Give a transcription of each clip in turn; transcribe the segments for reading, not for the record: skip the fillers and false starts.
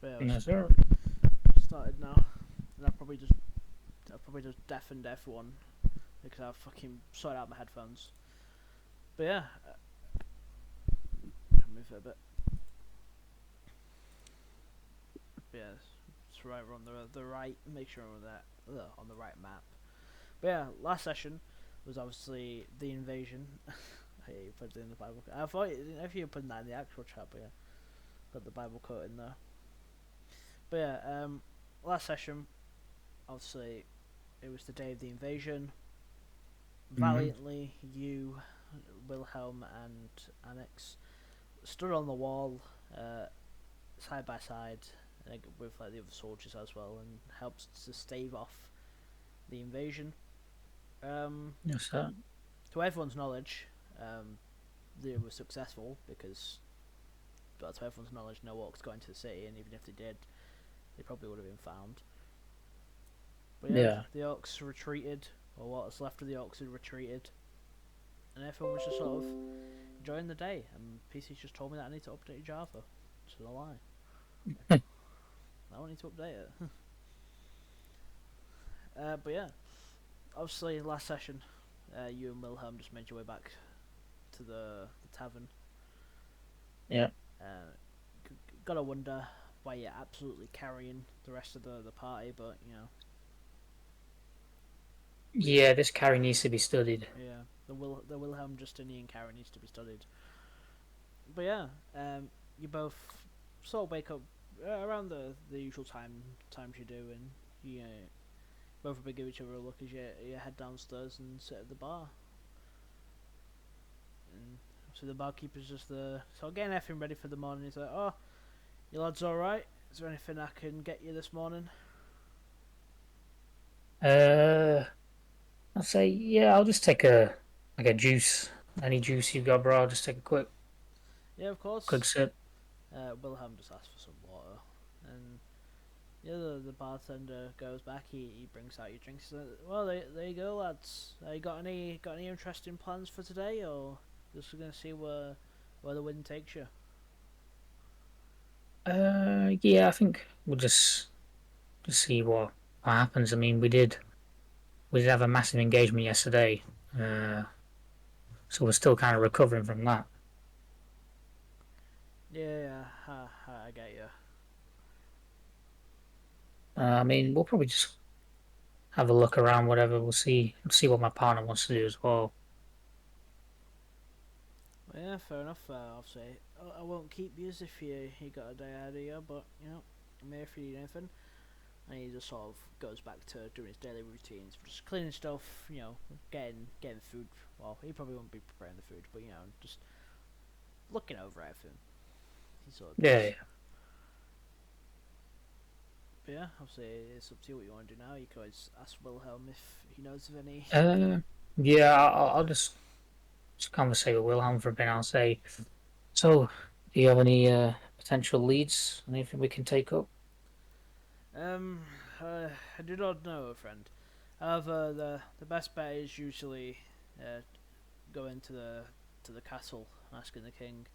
But yeah, Yes, sir. started now, and I'll probably just deafen everyone because I've fucking sorted out my headphones. But yeah, move it a bit. But yeah, it's right. We're on the right. Make sure we're on the right map. But yeah, last session was obviously the invasion. I hate you put it in the Bible. I thought if you put that in the actual chat, but yeah, got the Bible quote in there. But yeah, last session, obviously, it was the day of the invasion. Mm-hmm. Valiantly, you, Wilhelm, and Annex stood on the wall, uh, side by side, with like the other soldiers as well, and helped to stave off the invasion. Um, Yes, sir. to everyone's knowledge, they were successful because, but to everyone's knowledge, no orcs got into the city, and even if they did, they probably would have been found. But yeah, Yeah. the orcs retreated, or what was left of the orcs had retreated, and everyone was just sort of enjoying the day. And PC's just told me that I need to update Java. Which is a lie. I don't need to update it. But yeah, obviously last session, you and Wilhelm just made your way back to the tavern. Yeah. Uh, gotta wonder why you're absolutely carrying the rest of the party, but you know, Yeah, this carry needs to be studied. yeah, the Wilhelm Justinian carry needs to be studied. But yeah, you both sort of wake up around the usual times you do, and you both will give each other a look as you head downstairs and sit at the bar. And so the barkeeper's just so getting everything ready for the morning. He's like, "Oh, you lads all right? Is there anything I can get you this morning?" Uh, I'll say, yeah, I'll just take a juice. Any juice you got, bro? I'll just take a Yeah, of quick course. sip. Wilhelm just asks for some water, and yeah, the bartender goes back. He brings out your drinks. He's like, well, there you go, lads. You got any interesting plans for today, or just gonna see where the wind takes you? Yeah, I think we'll just see what happens. I mean, we did have a massive engagement yesterday, uh, so we're still kind of recovering from that. Yeah, yeah, I get you. I mean, we'll probably just have a look around, whatever. We'll see what my partner wants to do as well. Well, yeah, fair enough. Obviously, I won't keep you if you got a day ahead of you, but you know, I'm here if you need anything. And he just sort of goes back to doing his daily routines, just cleaning stuff, you know, getting food. Well, he probably won't be preparing the food, but you know, just looking over everything. He sort of Yeah, does. yeah. But yeah, obviously it's up to you what you want to do now. You can always ask Wilhelm if he knows of any. Yeah, I'll just conversate with Wilhelm for a bit. I'll say, so, do you have any potential leads? Anything we can take up? Um, I do not know, friend. However, the best bet is usually uh, going to the castle, asking the king.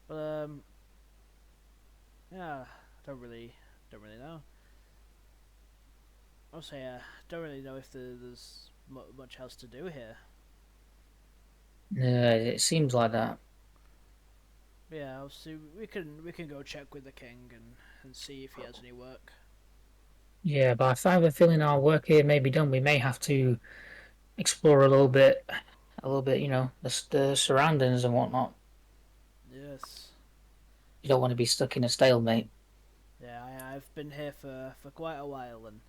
But yeah, don't really know. I'll say don't really know if there's much else to do here. It seems like that. But yeah, obviously we can go check with the king and see if he has any work. Yeah, but I have a feeling our work here may be done. We may have to explore a little bit, the surroundings and whatnot. Yes. You don't want to be stuck in a stalemate. Yeah, I've been here for quite a while, and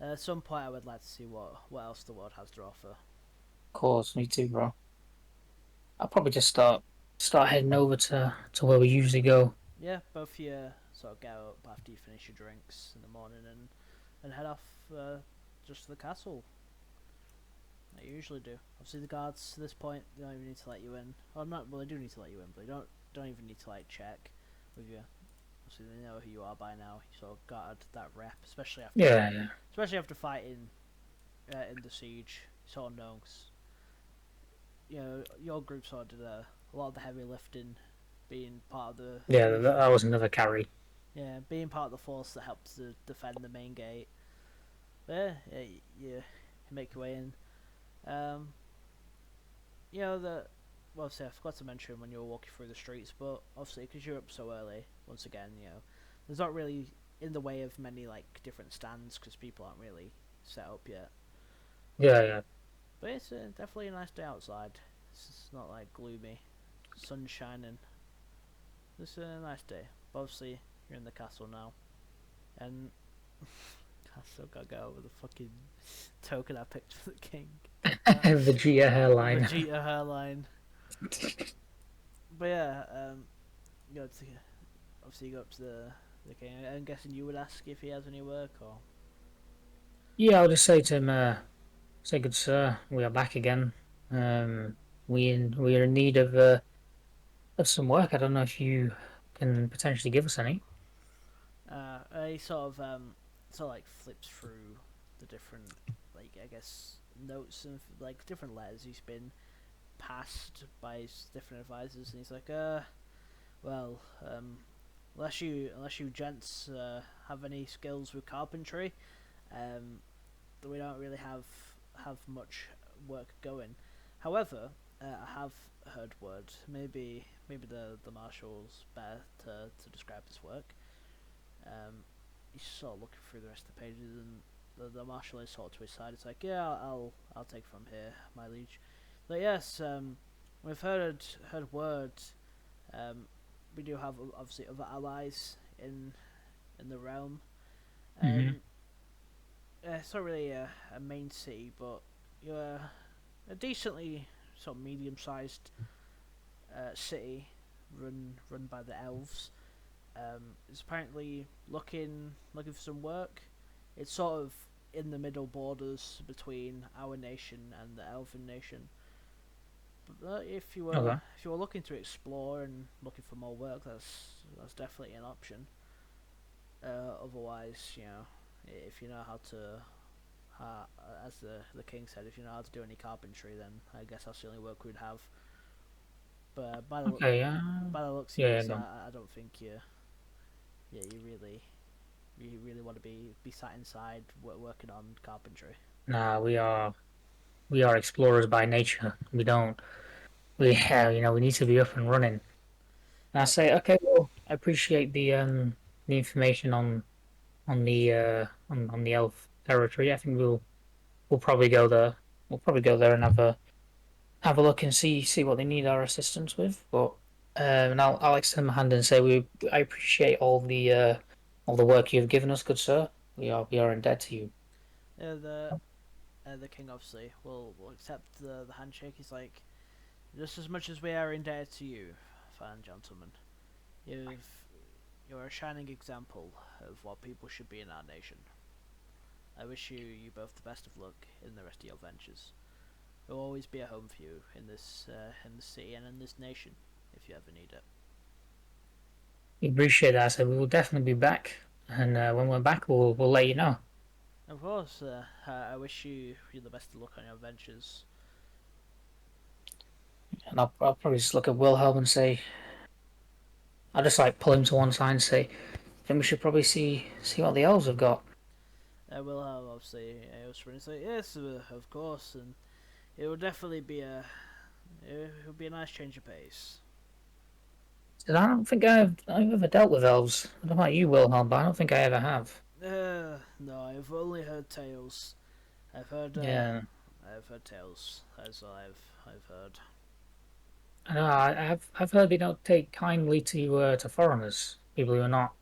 at some point I would like to see what else the world has to offer. Of course, me too, bro. I'll probably just start heading over to where we usually go. Yeah, both of you sort of get up after you finish your drinks in the morning and head off just to the castle. Like you usually do. Obviously, the guards to this point they don't even need to let you in. Or not. Well, they do need to let you in, but they don't even need to like check with you. Obviously, they know who you are by now. You sort of got that rep, Yeah, yeah. especially after fighting in the siege. You sort of know, 'cause, you know, your group sort of did a lot of the heavy lifting being part of Yeah, the that was another carry. yeah, being part of the force that helps to defend the main gate. But yeah, you make your way in. Um, you know the well, obviously I forgot to mention when you were walking through the streets, but obviously because you're up so early, once again, there's not really in the way of many like different stands because people aren't really set up yet. Yeah, yeah. But it's definitely a nice day outside. It's not like gloomy, sun shining. It's a nice day. But obviously you're in the castle now, and I still gotta go over the fucking token I picked for the king. God damn. Vegeta The hairline. Vegeta hairline. But yeah, you go to obviously you go up to the king. I'm guessing you would ask if he has any work or. Yeah, I'll just say to him, say good sir, we are back again. Um, we are in need of some work. I don't know if you can potentially give us any. He sort of like flips through the different like I guess notes and like different letters he's been passed by his different advisors, and he's like, well, unless you gents have any skills with carpentry, um, we don't really have much work going. However, I have heard word. Maybe the marshal's better to describe this work. He's sort of looking through the rest of the pages, and the marshal is sort of to his side. It's like, yeah, I'll take from here, my liege. But yes, we've heard word. Um, we do have obviously other allies in the realm. Hmm. Um, it's not really a main city, but you're a decently sort of medium-sized city run by the elves. Is apparently looking for some work. It's sort of in the middle borders between our nation and the elven nation. But Okay. if you were looking to explore and looking for more work, that's definitely an option. Otherwise, if you know how to, as the king said, if you know how to do any carpentry, then I guess that's the only work we'd have. But Okay. by the looks of Yeah. you, Yeah, so go on. I don't think you really want to be sat inside working on carpentry. Nah, we are explorers by nature. We don't. We have. We need to be up and running. And I Yeah, say, okay, well, I appreciate the information on the elf territory. I think we'll probably go there. We'll probably go there and have a look and see what they need our assistance with. But and I'll extend my hand and say I appreciate all the work you've given us, good sir. We are in debt to you. yeah. The king obviously will accept the handshake. He's like, just as much as we are indebted to you, fine gentlemen. You've you're a shining example of what people should be in our nation. I wish you both the best of luck in the rest of your ventures. There will always be a home for you in this city and in this nation if you ever need it. We appreciate that. So we will definitely be back, and when we're back, we'll let you know. Of course, I wish you the best of luck on your ventures. And I'll probably just look at Wilhelm and say I'll just like pull him to one side and say, I think we should probably see what the elves have got. We'll have obviously Osprey say yes, of course, and it will definitely be it will be a nice change of pace. Said, I don't think I've ever dealt with elves. I don't know about you, Wilhelm, but I don't think I ever have. No, I've only heard tales. I've heard Yeah, I've heard tales. That's all I've heard. I know. I've heard they don't take kindly to foreigners, people who are not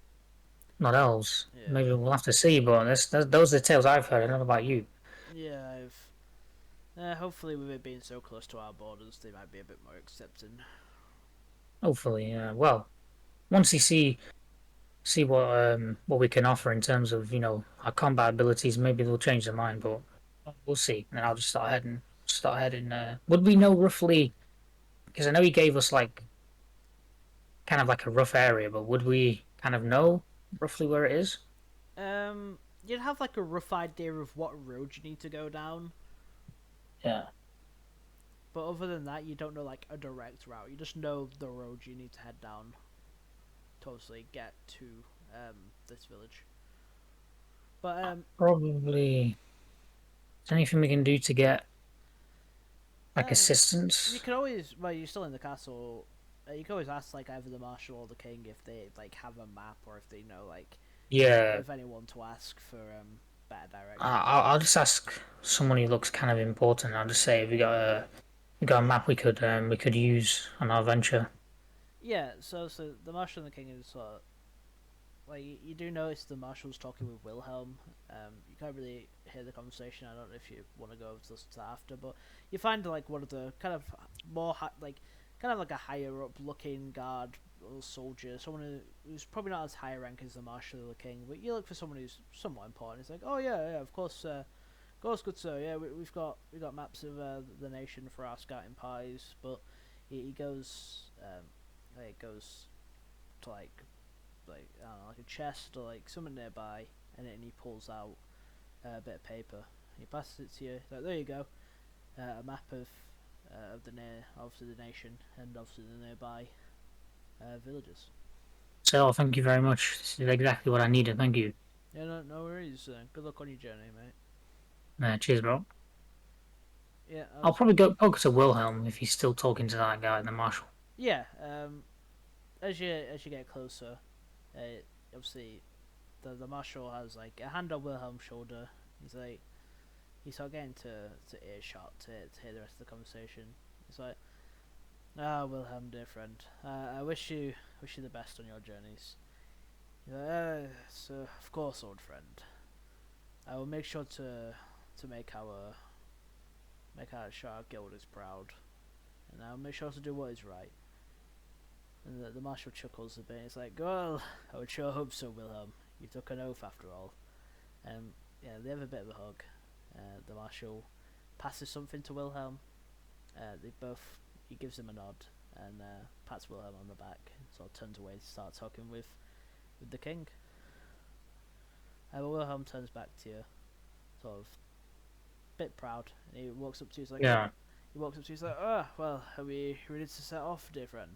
elves. Yeah, Maybe we'll have to see, but those are the tales I've heard. I don't know about you. yeah. I've hopefully with it being so close to our borders, they might be a bit more accepting. Hopefully, yeah. Well, once you see what we can offer in terms of our combat abilities, maybe they'll change their mind, but we'll see. And I'll just start heading. Would we know roughly? Because I know he gave us like kind of like a rough area, but would we kind of know roughly where it is? You'd have like a rough idea of what road you need to go down. Yeah. But other than that, you don't know like a direct route. You just know the road you need to head down to obviously get to this village. But Probably. Is there anything we can do to get like uh, you assistance? can always, well, you're still in the castle. You can always ask like either the marshal or the king if they like have a map or if they know like Yeah, if anyone to ask for better I- directions. I'll just ask someone who looks kind of important. I'll just say, "Have we got a map we could use on our venture?" Yeah, so the marshal and the king is sort of like you do notice the marshal's talking with Wilhelm. You can't really hear the conversation. I don't know if you want to go over to listen to that after, but you find like one of the kind of more like kind of like a higher up looking guard or soldier, someone who's probably not as high rank as the marshal or the king, but you look for someone who's somewhat important. It's like, oh yeah, of course, good sir. Yeah, we've got maps of the nation for our scouting parties, but he goes it goes to like I don't know, like a chest or like something nearby, and then he pulls out a bit of paper. He passes it to you. He's like, there you go, a map of the near, obviously the nation, and obviously the nearby villages. So, thank you very much. This is exactly what I needed. Thank you. Yeah, no worries. Good luck on your journey, mate. Cheers, bro. Yeah, I'll probably go poke to Wilhelm if he's still talking to that guy, the marshal. yeah. As you get closer, uh, obviously the marshal has like a hand on Wilhelm's shoulder. He's like he's sort of getting to earshot to hear the rest of the conversation. He's like, ah, Wilhelm, dear friend, I wish you the best on your journeys. So of course, old friend, I will make sure to make our sure our guild is proud, and I'll make sure to do what is right. And the marshal chuckles a bit. It's like, well, I would sure hope so, Wilhelm. You took an oath after all. Yeah, they have a bit of a hug. The marshal passes something to Wilhelm. They both he gives him a nod and pats Wilhelm on the back and sort of turns away to start talking with the king. But Wilhelm turns back to you, sort of bit proud, and he walks up to you. He's like, Yeah. he walks up to you. He's like, ah, well, are we ready to set off, dear friend?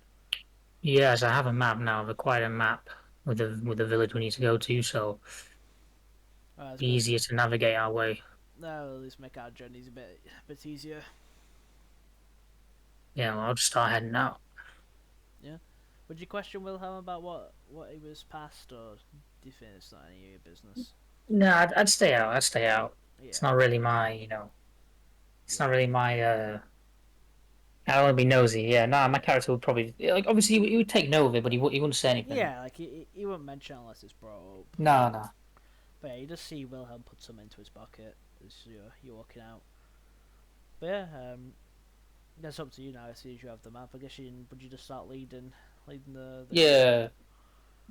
Yes, I have a map now. I've acquired a map with the village we need to go to, so That's good. easier to navigate our way. Now at least make our journeys a bit easier. Yeah, well, I'll just start heading out. Yeah. Would you question Wilhelm about what he was past, or do you think it's not any of your business? No, I'd stay out. I'd stay out. It's Yeah. not really my, it's not Yeah. really my. I don't want to be nosy. Yeah, nah, my character would probably like obviously he would take note of it, but he wouldn't say anything. Yeah, like he won't mention it unless it's brought up. No, no. But yeah, you just see Wilhelm put some into his pocket as you're walking out. But yeah, that's up to you now. As soon as you have the map, I guess would you just start leading the group? Yeah,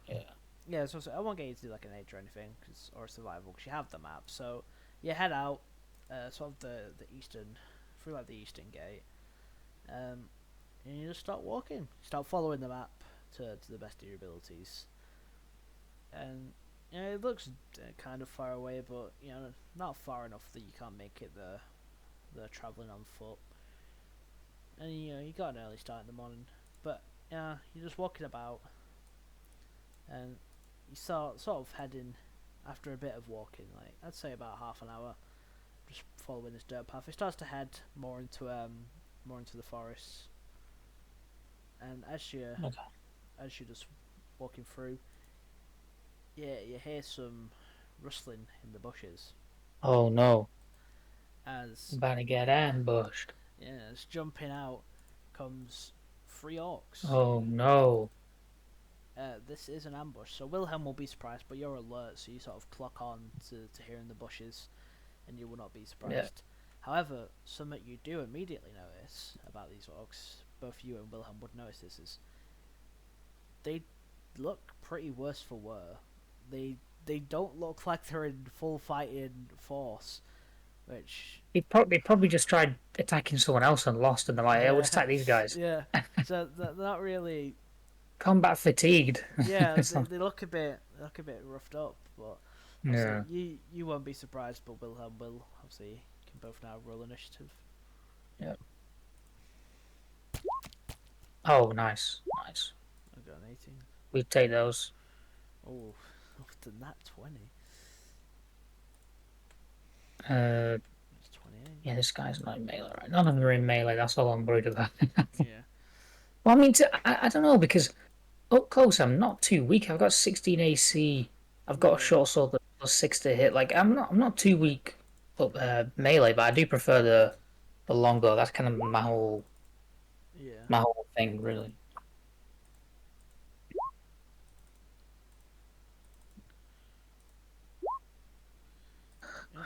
yeah, Yeah, so I won't get you to do like an age or anything, or survival, because you have the map. So you head out, sort of the eastern, through like the eastern gate, and you just start walking. Start following the map to the best of your abilities, and it looks kind of far away, but not far enough that you can't make it the traveling on foot. And you got an early start in the morning, but you're just walking about, and you sort of heading after a bit of walking, like I'd say about half an hour, just following this dirt path. It starts to head more into the forest, and okay. as you're just walking through, yeah, you hear some rustling in the bushes Oh no, as about to get ambushed. as jumping out comes three orcs. Oh no. This is an ambush, so Wilhelm will be surprised, but you're alert, so you sort of clock on to hearing the bushes, and you will not be Yeah. surprised. However, something you do immediately notice about these orcs, both you and Wilhelm would notice this, is they look pretty worse for wear. They don't look like they're in full fighting force, which They probably just tried attacking someone else and lost, and they're like, "Yeah, we'll yeah, just attack these guys." yeah. So they're not really. Combat fatigued. Yeah, It's not- they look a bit roughed up, but obviously yeah. you won't be surprised. But Wilhelm will obviously can both now roll initiative. Yeah. Oh, nice, nice. I got an 18. We take those. Oh, up to that 20. Uh, It's 28. yeah, this guy's not in melee, right? None of them are in melee. That's all I'm worried about. Yeah. Well, I mean, I don't know because up close I'm not too weak. I've got 16 AC. I've got a Yeah. short sword that's +6 to hit. Like I'm not too weak up melee, but I do prefer the longbow. That's kind of Yeah. my whole thing, really. Yeah.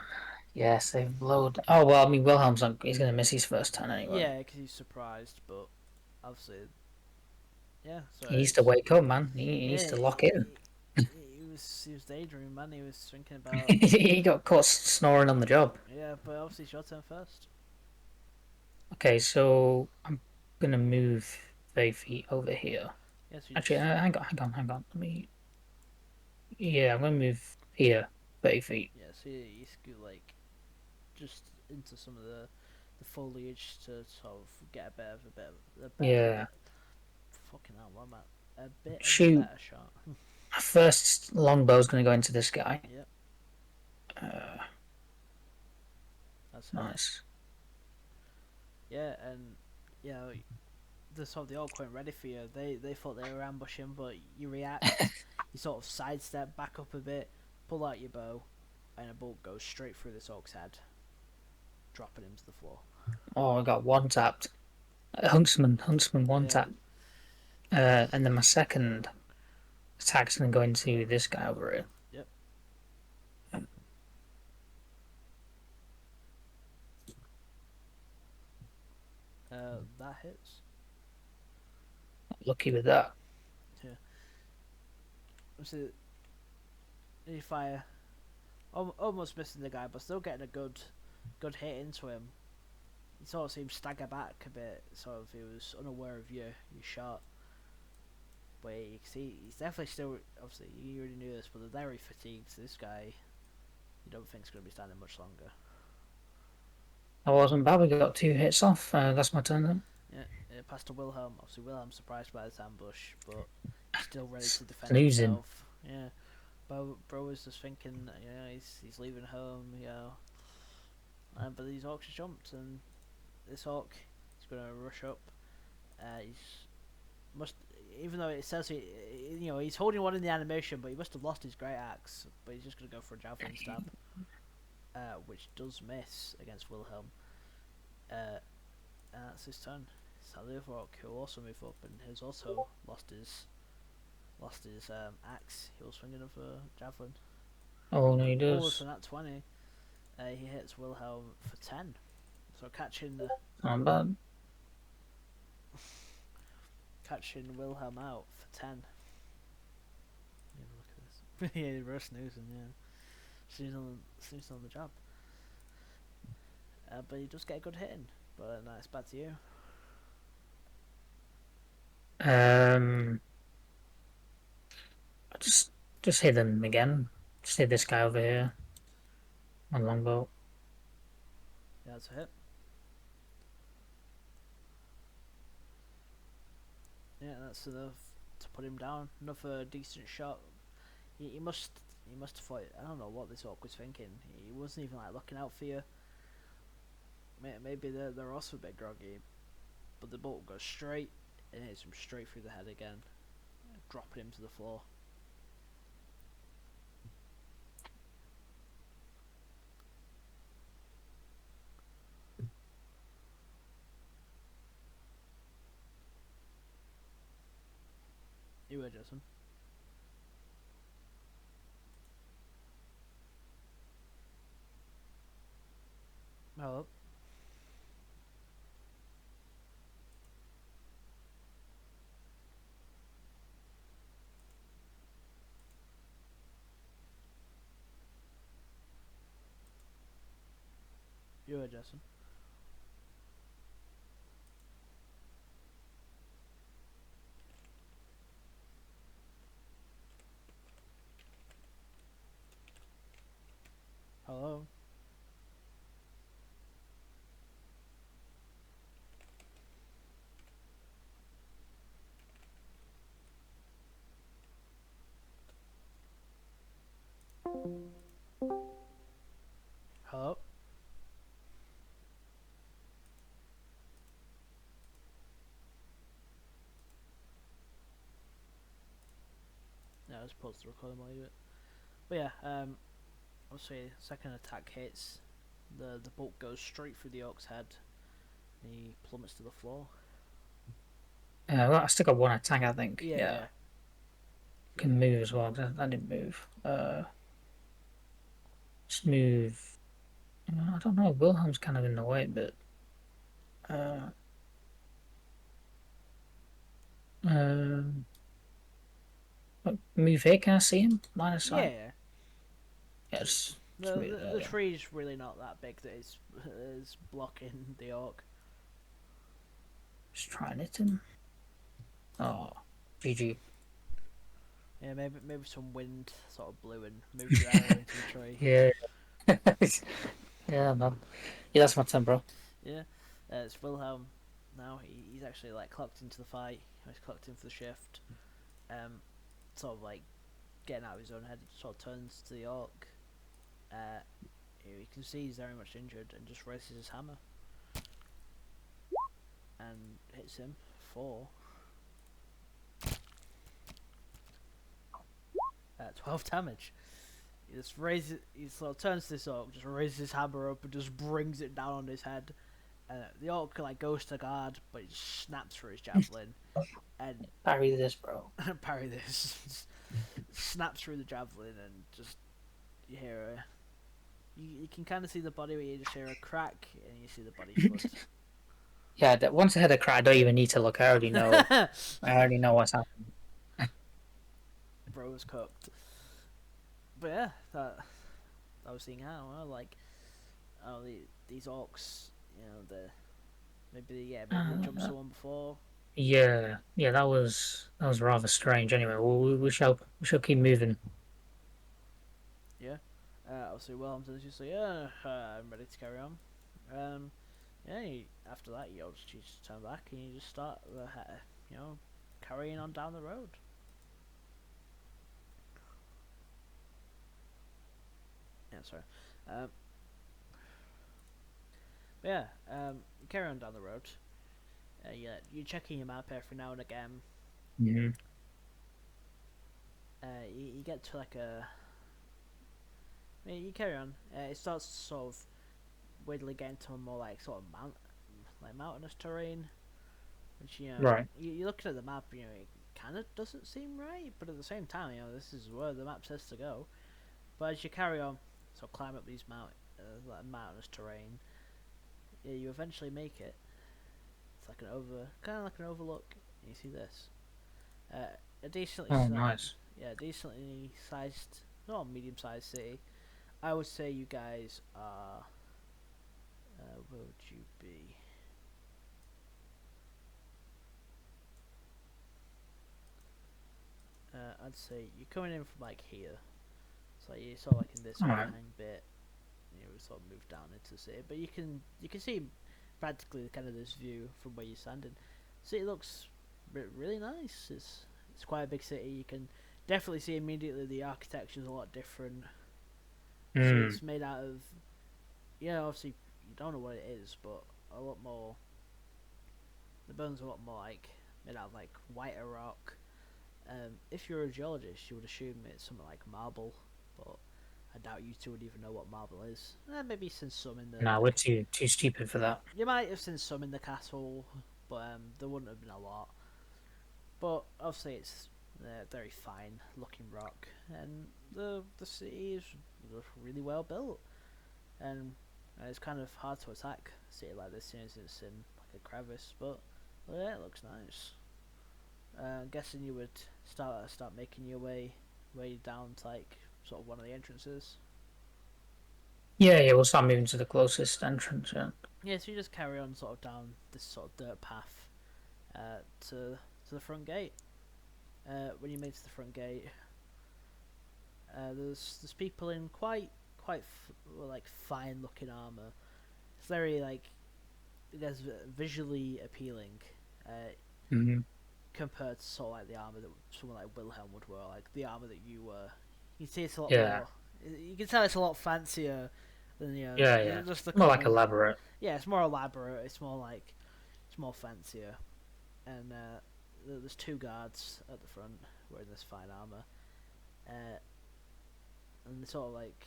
Yes, they've lowered. Oh well, I mean, Wilhelm's not, he's gonna miss his first turn anyway. Yeah, because he's surprised, but obviously, yeah. So He needs to it's wake up, man. He needs yeah. to lock in. He was daydreaming, man. He was thinking about He got caught snoring on the job. yeah, but obviously it's your turn first. Okay, so I'm gonna move 30 feet over here. Yeah, so you Actually, just hang on. Let me. Yeah, I'm gonna move here 30 feet. yeah, so you scoot like just into some of the foliage to sort of get a bit of a Yeah, bit. Fucking hell, what am I? A bit of a shoot. better shot. My first longbow's gonna go into this guy. Yep, Uh, that's it. nice. Yeah, and you know the sort of the orc weren't ready for you. They thought they were ambushing, but you react. You sort of sidestep back up a bit, pull out your bow, and a bolt goes straight through this orc's head, dropping him to the floor. Oh, I got one tapped. Huntsman one Yeah. tap. And then my second attack's gonna go into this guy over here. Yep. That hits. Lucky with that. Yeah. So you fire, almost missing the guy, but still getting a good hit into him. He sort of seems stagger back a bit. Sort of, he was unaware of your shot. But you can see he's definitely still. Obviously, you already knew this, but they're very fatigued. So this guy, you don't think is going to be standing much longer. I wasn't bad. We got 2 hits off. That's my turn then. Yeah, past to Wilhelm. Obviously, Wilhelm's surprised by this ambush, but he's still ready to defend Snoozing. himself. Yeah, bro is just thinking, he's leaving home, but these orcs jumped, and this orc is going to rush up. He's must, even though it says he's holding one in the animation, but he must have lost his great axe. But he's just going to go for a javelin stab, which does miss against Wilhelm. And that's his turn. Sadly, the orc who will also move up and has also lost his axe. He was swinging of a javelin. Oh no, he Oh, does. so that 20. He hits Wilhelm for 10. So Not bad. catching Wilhelm out for 10. Yeah, look at this. Yeah, we're snoozing, yeah. Snoozing on the job. But he does get a good hit in. But no, it's back to you. Um, just hit them again. Just hit this guy over here on longbow. Yeah, that's a hit. Yeah, that's enough to put him down. Another decent shot. He must have thought. I don't know what this orc was thinking. He wasn't even like looking out for you. Maybe they're also a bit groggy, but the bolt goes straight and hits him straight through the head again, dropping him to the floor. You were Jason. Hello. You were Jason. Hello. Hello? Yeah, I was supposed to record him while you do it. But yeah, obviously, second attack hits. The bolt goes straight through the orc's head. And he plummets to the floor. Well, I still got one attack, I think. Yeah, Yeah. yeah. Can move as well. That didn't move. Just move. I don't know. Wilhelm's kind of in the way, but uh, um, move here. Can I see him? Line of Yeah, sight. yeah. Yes. Just The, move the, there the then. tree's really not that big that it's blocking the orc. Just try and hit him. Oh, GG. Yeah, maybe some wind sort of blew and moved your arrow into the tree. Yeah. Yeah, man. Yeah, that's my turn, bro. Yeah, it's Wilhelm now. He's actually like clocked into the fight. He's clocked in for the shift. Sort of like getting out of his own head. He sort of turns to the orc. You can see he's very much injured and just raises his hammer and hits him for 12 damage. He just raises. He sort of turns to this orc, just raises his hammer up and just brings it down on his head. The orc like goes to guard, but he snaps through his javelin and Parry this, bro. parry this. Snaps through the javelin and just you hear a. You can kind of see the body, but you just hear a crack and you see the body flood. Yeah, once I had a cry, I don't even need to look. I already know. I already know what's happening. Bro was cooked. But yeah, that I was seeing how like these orcs, you know, maybe they jumped someone before. Yeah, that was rather strange. Anyway, we shall keep moving. Yeah. Obviously, Wilhelm's just like, yeah, I'm ready to carry on. Yeah. After that, you just turn back and you just start, you know, carrying on down the road. Yeah, sorry. Um, yeah. You carry on down the road. Yeah, you're checking your map every now and again. Mm-hmm. You get to like a. Yeah, you carry on. It starts sort of weirdly getting to a more like sort of mountainous terrain, which Right. you're looking at the map, it kind of doesn't seem right, but at the same time, this is where the map says to go. But as you carry on, so climb up these like mountainous terrain, yeah, you eventually make it. It's like kind of like an overlook. And you see this, a Oh, nice. decently sized, not medium-sized city. I would say you guys are. Where would you be? I'd say you're coming in from like here, so you're sort of like in this All right. overhang bit. We sort of move down into the city, but you can see practically kind of this view from where you're standing. City looks really nice. It's quite a big city. You can definitely see immediately the architecture's a lot different. See, Mm. it's made out of obviously you don't know what it is, but a lot more. The bones are a lot more like made out of like whiter rock. If you're a geologist, you would assume it's something like marble, but I doubt you two would even know what marble is. Maybe seen some in No, we're too stupid for that. you might have seen some in the castle, but there wouldn't have been a lot. But obviously, it's very fine looking rock, and the city is really well built, and it's kind of hard to attack a city like this since it's in like a crevice, but yeah, it looks nice. I'm guessing you would start making your way down to like sort of one of the entrances. Yeah, we'll start moving to the closest entrance. Yeah. Yeah, so you just carry on sort of down this sort of dirt path to the front gate. When you make it to the front gate, there's people in like fine looking armor. It's very like it's visually appealing. Mm-hmm. Compared to sort of like the armor that someone like Wilhelm would wear, like the armor that you wear. You see it's a lot Yeah. more. You can tell it's a lot fancier than Yeah, yeah. just the More like common. elaborate. Yeah, it's more elaborate. It's more fancier, and there's two guards at the front wearing this fine armor, and they sort of like.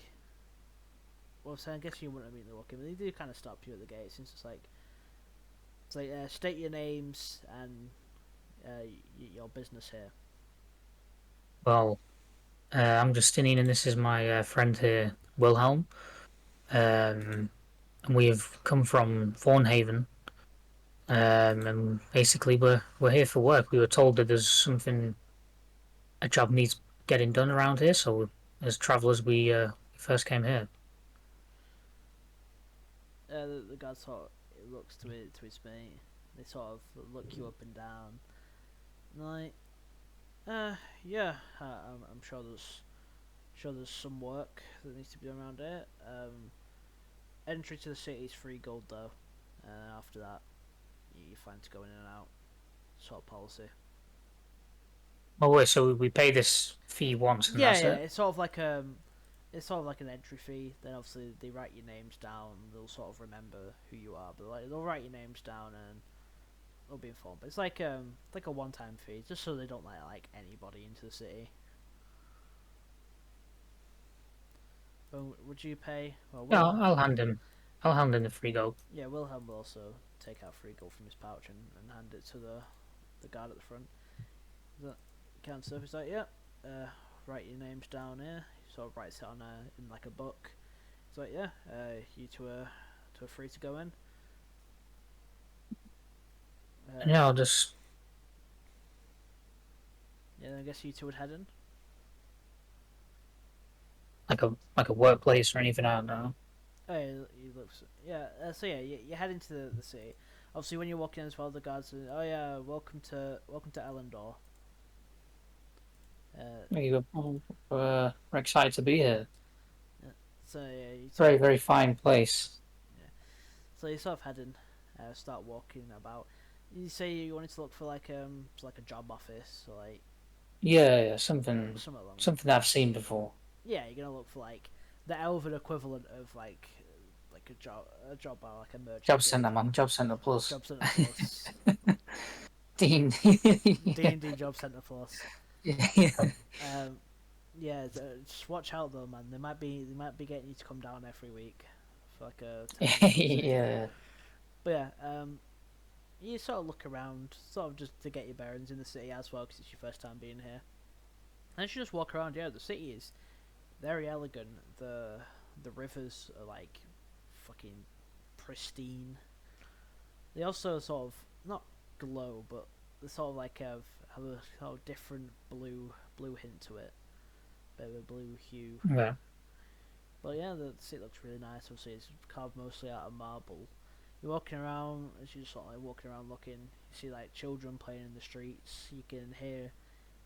Well, so I guess you wouldn't immediately walk in, but they do kind of stop you at the gate. Since it's like state your names and your business here. Well, I'm Justinian, and this is my friend here, Wilhelm. And we've come from Thornhaven. And basically we're here for work. We were told that there's a job needs getting done around here. So as travellers, we first came here. The guard sort of looks to his mate. They sort of look you up and down. And like, yeah, I'm sure there's some work that needs to be done around it. Entry to the city is 3 gold though, and after that, you're fine to go in and out. Sort of policy. Oh wait, so we pay this fee once and Yeah, that's yeah. it? It's sort of like an entry fee. Then obviously they write your names down. They'll sort of remember who you are, but like they'll write your names down and they'll be informed. But it's like a one-time fee, just so they don't let like anybody into the city. Would you pay? Well, Yeah, Wilhelm. I'll hand him the free gold. Yeah, Wilhelm will also take out 3 gold from his pouch and hand it to the guard at the front. That kind of stuff. He's like, yeah, write your names down here. He sort of writes it on in like a book. He's like, yeah, you two are free to go in. And yeah, I'll just Yeah, I guess you two would head in. like a workplace or anything. I don't know. Oh, he looks. Yeah, so yeah, you head into the city. Obviously, when you're walking in as well, the guards say, "Oh yeah, welcome to Ellendor." There you go. We're excited to be here. So yeah, Very, very fine place. yeah. So you sort of head in, start walking about. You say you wanted to look for like a job office or like Yeah, yeah, something along. something that I've seen before. Yeah, you're gonna look for like the elven equivalent of like a job bar, like a merchant Job guild. center, man. Job center plus. Job Center Plus. Dean. D&D Job Center Plus. Yeah. Um, yeah, just watch out though, man. They might be getting you to come down every week for like a 10 minute visit. Yeah. But yeah, you sort of look around, sort of just to get your bearings in the city as well, because it's your first time being here. And as you just walk around, yeah, the city is very elegant. The rivers are like fucking pristine. They also sort of not glow, but they sort of like have a sort of different blue hint to it, bit of a blue hue. Yeah. But yeah, the city looks really nice. Obviously, it's carved mostly out of marble. You're walking around, as you just sort of like walking around looking, you see like children playing in the streets. You can hear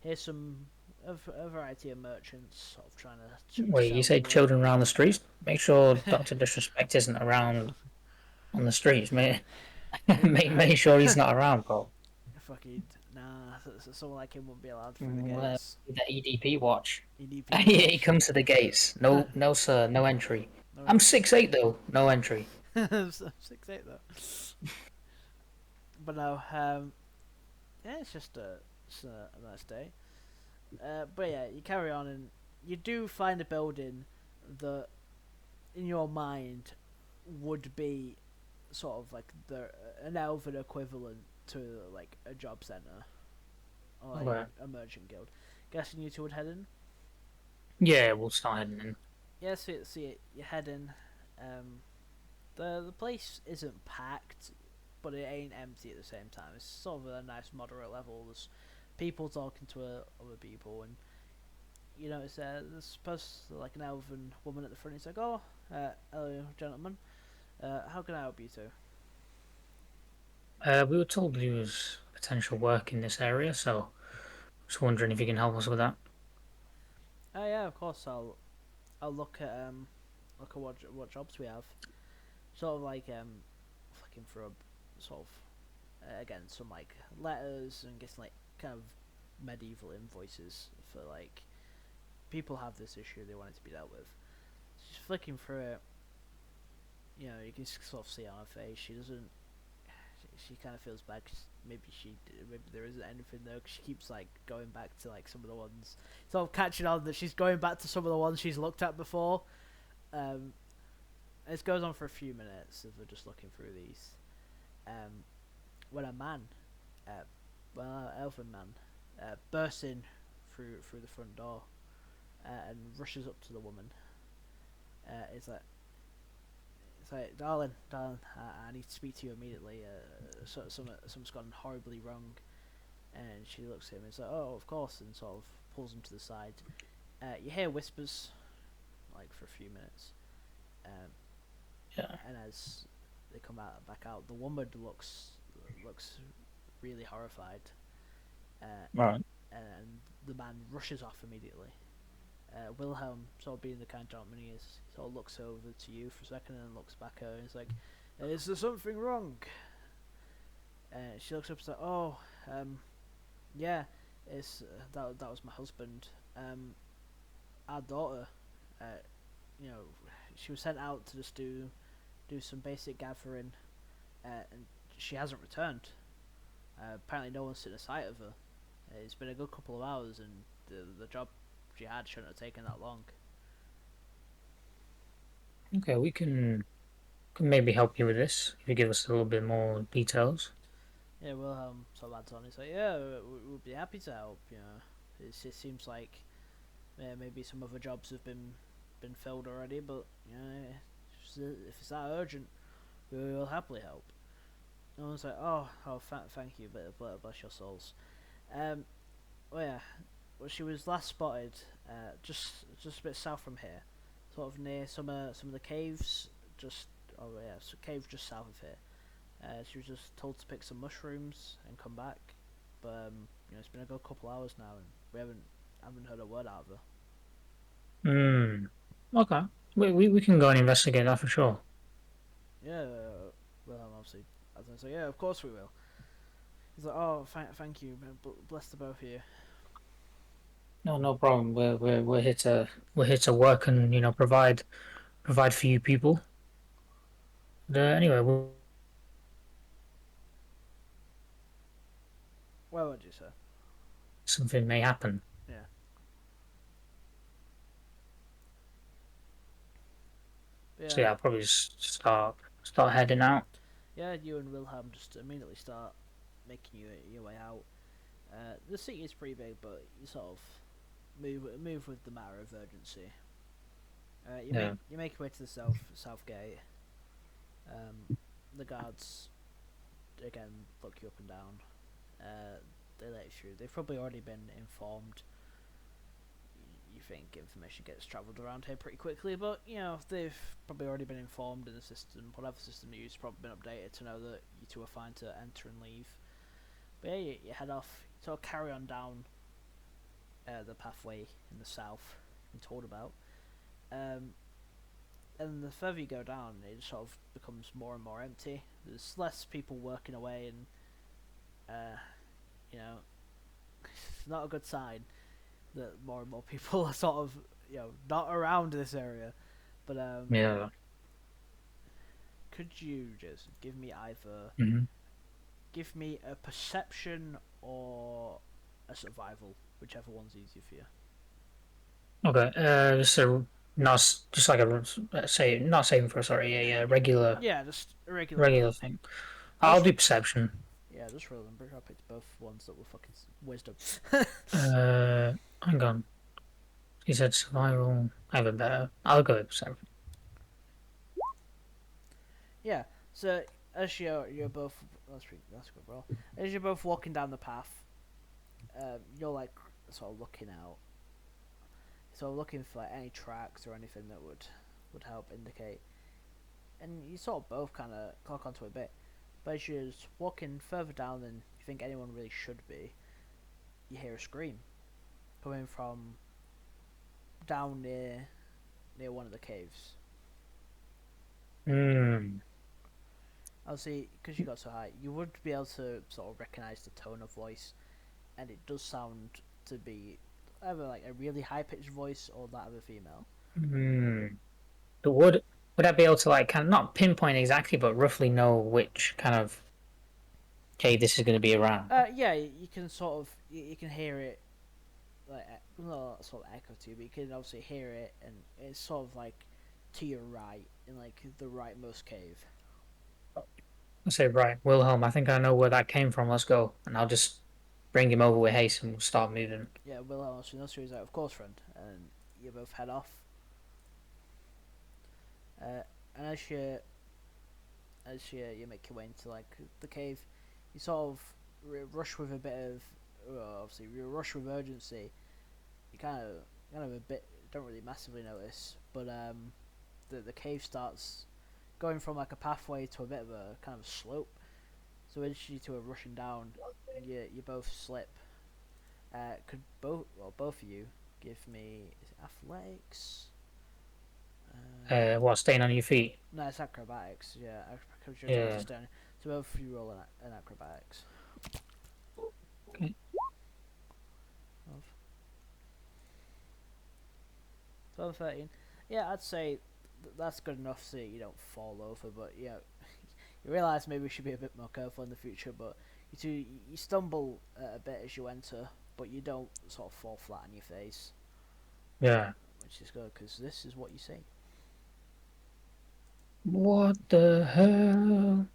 a variety of merchants sort of trying to Wait, you sell say goods. children around the streets? Make sure Doctor Disrespect isn't around on the streets, mate. Make sure he's not around, bro. Fucking nah, someone like him wouldn't be allowed through the Well, gates. the EDP watch. EDP He comes to the gates. No, no, sir, no entry. I'm 6'8" though. No entry. 6'8" though. But no, yeah, it's a nice day. But yeah, you carry on and you do find a building that, in your mind, would be sort of like an elven equivalent to like a job center or like Okay. a merchant guild. Guessing you two would head in. Yeah, we'll start heading in. Yeah, see it. You head in. The place isn't packed, but it ain't empty at the same time. It's sort of a nice moderate level. There's people talking to other people, and you know, there's supposed to like an elven woman at the front. It's like, oh, hello, gentlemen. How can I help you two? We were told there was potential work in this area, so I was wondering if you can help us with that. Oh yeah, of course. I'll look at what jobs we have. Sort of like flicking through a sort of again some like letters and getting like kind of medieval invoices for like people have this issue. They want it to be dealt with. She's flicking through it. You can sort of see it on her face. She doesn't. She kind of feels bad. 'Cause maybe there isn't anything there. 'Cause she keeps like going back to like some of the ones, sort of catching on that she's going back to some of the ones she's looked at before. Um, it goes on for a few minutes as we're just looking through these. When a man, uh, elven man, bursts in through the front door and rushes up to the woman. It's like, darling, I need to speak to you immediately. Something's gone horribly wrong. And she looks at him and is like, oh, of course, and sort of pulls him to the side. You hear whispers, like for a few minutes. Yeah. And as they come back out, the woman looks really horrified. Right. And the man rushes off immediately. Wilhelm, sort of being the kind of gentleman he is, sort of looks over to you for a second and then looks back at her and is like, is there something wrong? She looks up and says, oh, yeah, it's that was my husband. Our daughter, uh, you know, she was sent out to just do some basic gathering, and she hasn't returned. Apparently no one's seen a sight of her. It's been a good couple of hours, and the job she had shouldn't have taken that long. Okay, we can maybe help you with this if you give us a little bit more details. Yeah, Wilhelm sort of adds on. He's like, yeah, we'd be happy to help. It seems like maybe some other jobs have been filled already, but if it's that urgent, we will happily help. And I was like, thank you, but bless your souls. Um, well, yeah, well, she was last spotted just a bit south from here, sort of near some of the caves, caves just south of here. She was just told to pick some mushrooms and come back, but it's been a good couple hours now, and we haven't heard a word out of her. Hmm. Okay. We can go and investigate that for sure. Yeah, well, obviously, as I say, yeah, of course we will. He's like, oh, thank you, bless the both of you. No, no problem. We're here to work and provide for you people. Anyway, What would you say? something may happen. Yeah, but So yeah, yeah, I'll probably just start heading out. yeah. You and Wilhelm just immediately start making your way out. The city is pretty big, but you sort of move with the matter of urgency. Yeah. You make your way to the south gate. The guards again look you up and down. They let you through. They've probably already been informed. You think information gets travelled around here pretty quickly, but they've probably already been informed in the system. Whatever system you use, probably been updated to know that you two are fine to enter and leave. But yeah, you head off. You sort of carry on down the pathway in the south you've been told about. And the further you go down, it sort of becomes more and more empty. There's less people working away, and it's not a good sign that more and more people are sort of not around this area. But Yeah. could you just Hmm. give me a perception or a survival, whichever one's easier for you? Okay. So not just like say not saving for sorry a regular Yeah, just a regular one. regular thing. I'll Just do perception. yeah, just remember I picked both ones that were fucking wisdom. Hang on. He said survival. I have a better. I'll go with perception. Yeah. So as you're both that's a good roll. As you're both walking down the path, you're like sort of looking out, sort of looking for like, any tracks or anything that would help indicate. And you sort of both kind of clock onto a bit, but as you're walking further down than you think anyone really should be, you hear a scream coming from down near one of the caves. Hmm. Obviously, because you got so high, you would be able to sort of recognize the tone of voice, and it does sound to be either like a really high pitched voice or that of a female. Hmm. But would I be able to like kind of not pinpoint exactly, but roughly know which kind of cave this is going to be around? Yeah, you can sort of you can hear it like not sort of echo to you, but you can obviously hear it, and it's sort of like to your right in like the rightmost cave. I say, right, Wilhelm, I think I know where that came from. Let's go, and I'll just bring him over with haste, and we'll start moving. Yeah, Wilhelm also knows he's like, of course, friend, and you both head off. Uh, and as you make your way into like the cave, you sort of rush with a bit of obviously you rush with urgency. You kind of a bit don't really massively notice, but the cave starts going from like a pathway to a bit of a kind of slope. So as you two are rushing down, you both slip. Could both of you give me athletics? What, staying on your feet? No, it's acrobatics. Yeah, Yeah. so both of you roll an acrobatics. Okay. 12, 13. Yeah, I'd say that's good enough so you don't fall over. But yeah, you realise maybe we should be a bit more careful in the future. But you stumble a bit as you enter, but you don't sort of fall flat on your face, Yeah. which is good because this is what you see. What the hell?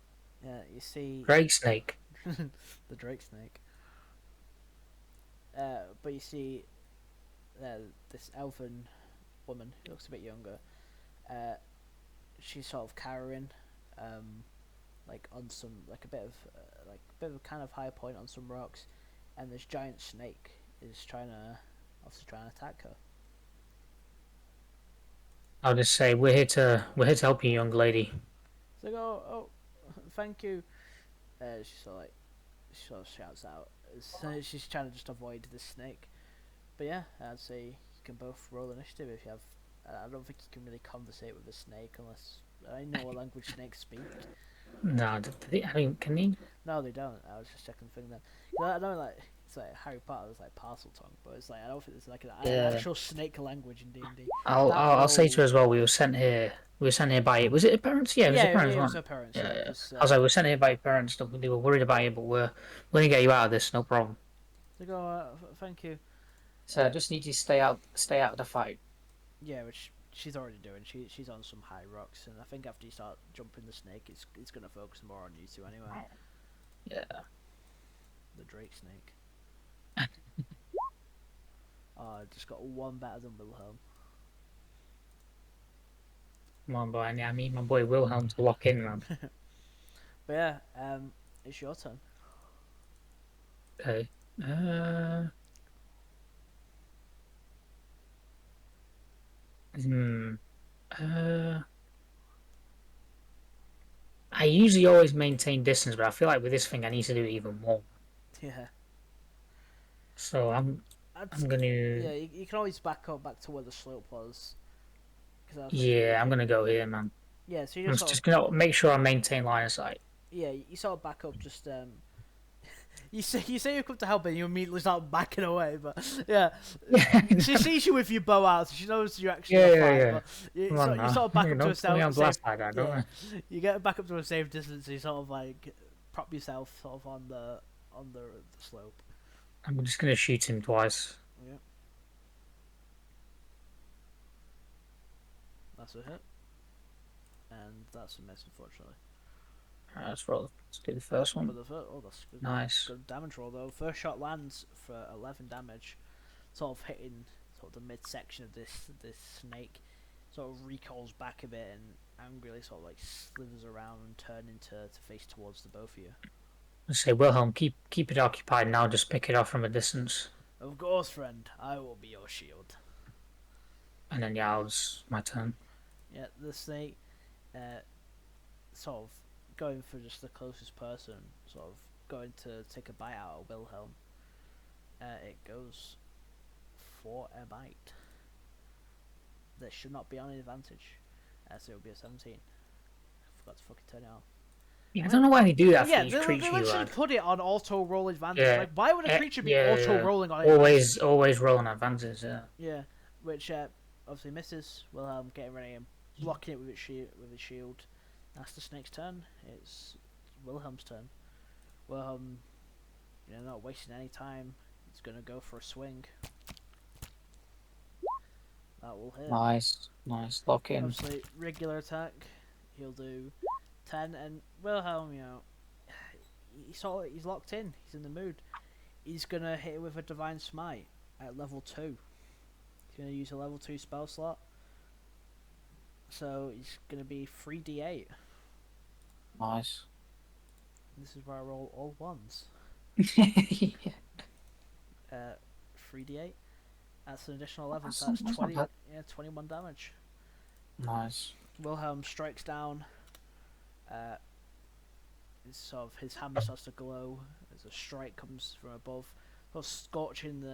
Yeah, you see Drake snake. the Drake snake. But you see this elven woman who looks a bit younger. She's sort of cowering, like on some like a bit of a kind of high point on some rocks, and this giant snake is obviously trying to attack her. I'll just say we're here to help you, young lady. So I go, oh, thank you. She sort of shouts out. She's trying to just avoid the snake. But yeah, I'd say you can both roll initiative if you have. I don't think you can really conversate with a snake unless I know what language snakes speak. No, I mean, can he? No, they don't. I was just checking the thing then. I know like it's like Harry Potter. It's like parcel tongue, but it's like I don't think it's like an Yeah. actual snake language in D&D. I'll say to her as well. We were sent here. We were sent here by. Was it your parents? Yeah, it was your parents, It was wasn't her it? parents. Yeah, Yeah, yeah. because I was like, we're sent here by your parents. They were worried about you, but we're gonna get you out of this. No problem. they go, thank you. So I just need you to stay out of the fight. Yeah, which she's already doing. She's on some high rocks, and I think after you start jumping the snake, it's gonna focus more on you two anyway. Yeah. The Drake snake. Oh, I just got one better than Wilhelm. Come on, boy. I need my boy Wilhelm to lock in, man. But yeah, it's your turn. Okay. Uh. Hmm. Uh. I usually always maintain distance, but I feel like with this thing I need to do it even more. Yeah. So I'm gonna Yeah, you can always back to where the slope was. Cause I think yeah, I'm gonna go here, man. yeah, so you I'm just sort of just gonna make sure I maintain line of sight. yeah, you sort of back up. Just you say you come to help, and you immediately start backing away. But yeah, she sees you with your bow out, so she knows you're actually Yeah, a yeah, fight. yeah. But Come on you now. sort of back up to a Don't put me on safe. blast like that, don't Yeah, I? you get back up to a safe distance. You sort of like prop yourself sort of on the slope. I'm just gonna shoot him twice. Yeah, that's a hit, and that's a miss, unfortunately. Alright, let's roll. Let's do the first But one. the first, that's good. Nice. Good damage roll though. First shot lands for 11 damage, sort of hitting sort of the midsection of this snake. Sort of recoils back a bit and angrily sort of like slithers around and turning to face towards the both of you. Let's say Wilhelm, keep it occupied now. Just pick it off from a distance, Of course, friend. I will be your shield. and then yeah, it's my turn. Yeah, the snake, sort of going for just the closest person, sort of going to take a bite out of Wilhelm. It goes for a bite. That should not be on an advantage, so it'll be a 17. I forgot to fucking turn it off. Yeah, I don't know why they do that for Yeah, each they creature you literally add. put it on auto roll advantage. Yeah, Like, why would a creature be yeah, auto yeah. rolling on advantage? Always rolling advances. Yeah. Yeah, which obviously misses. Wilhelm getting ready and blocking it with his shield. That's the snake's turn. It's Wilhelm's turn. Wilhelm, not wasting any time. He's gonna go for a swing. That will hit. Nice, nice. Lock in. Obviously, regular attack. He'll do 10, and Wilhelm, he's locked in. He's in the mood. He's gonna hit it with a divine smite at level 2. He's gonna use a level 2 spell slot. So it's gonna be 3d8. Nice. This is where I roll all ones. Yeah. 3d8. That's an additional 11. That's So that's not 20. bad. Yeah, 21 damage. Nice. Wilhelm strikes down. His hammer starts to glow as a strike comes from above, scorching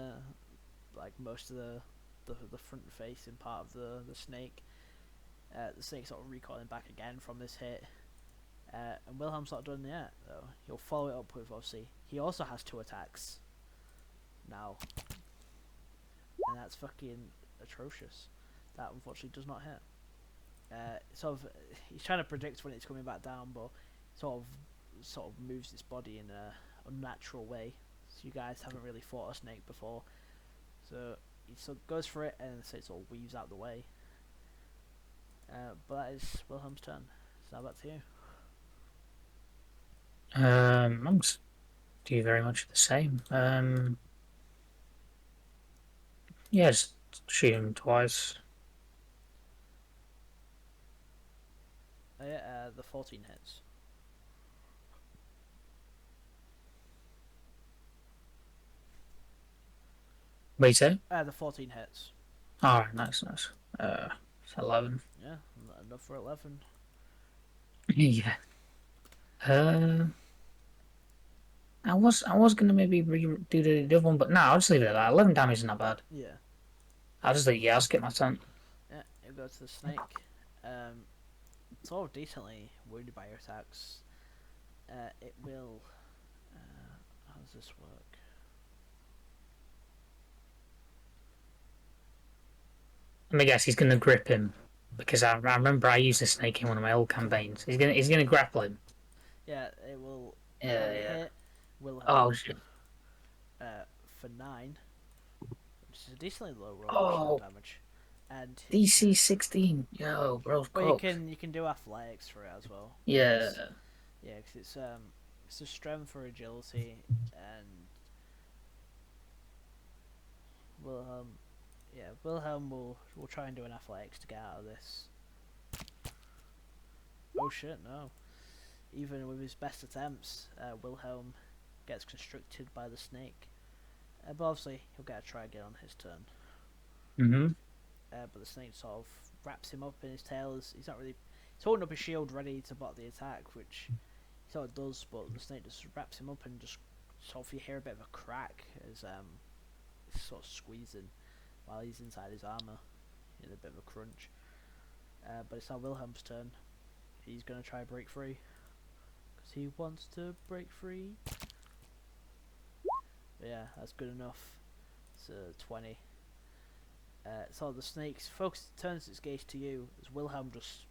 most of the front facing part of the snake. The snake sort of recoiling back again from this hit. And Wilhelm's not done yet, though. He'll follow it up with, obviously, he also has 2 attacks now. And that's fucking atrocious. That unfortunately does not hit. He's trying to predict when it's coming back down, but sort of moves its body in a unnatural way. So you guys haven't really fought a snake before. So he goes for it, and so it sort of weaves out the way. But that is Wilhelm's turn. So now back to you. I'm just do very much the same. Yeah, just shoot him twice. The 14 hits. Wait, say? The 14 hits. Alright, nice, nice. It's 11. Yeah, enough for 11. Yeah. I was gonna maybe do the other one, but no, I'll just leave it at that. 11 damage is not bad. Yeah. I'll skip my turn. Yeah, you go to the snake. It's all decently wounded by your attacks. It will. How does this work? Let me guess, he's gonna grip him because I remember I used the snake in one of my old campaigns. He's gonna grapple him. Yeah, it will. Yeah. Hit. Will Oh shit. For 9, which is a decently low roll damage. And DC 16. Yo, bro. well, you can do athletics for it as well. Yeah. Yeah, because it's a strength for agility, and Wilhelm will try and do an athletics to get out of this. Oh shit, no. Even with his best attempts, Wilhelm gets constricted by the snake. But obviously, he'll get a try again on his turn. But the snake sort of wraps him up in his tail. He's holding up his shield ready to block the attack, which he sort of does, but the snake just wraps him up and just sort of you hear a bit of a crack as he's sort of squeezing while he's inside his armor. You know, a bit of a crunch. But it's now Wilhelm's turn. He's going to try break free. Because he wants to break free. But yeah, that's good enough. It's 20. So the snake turns its gaze to you as Wilhelm just.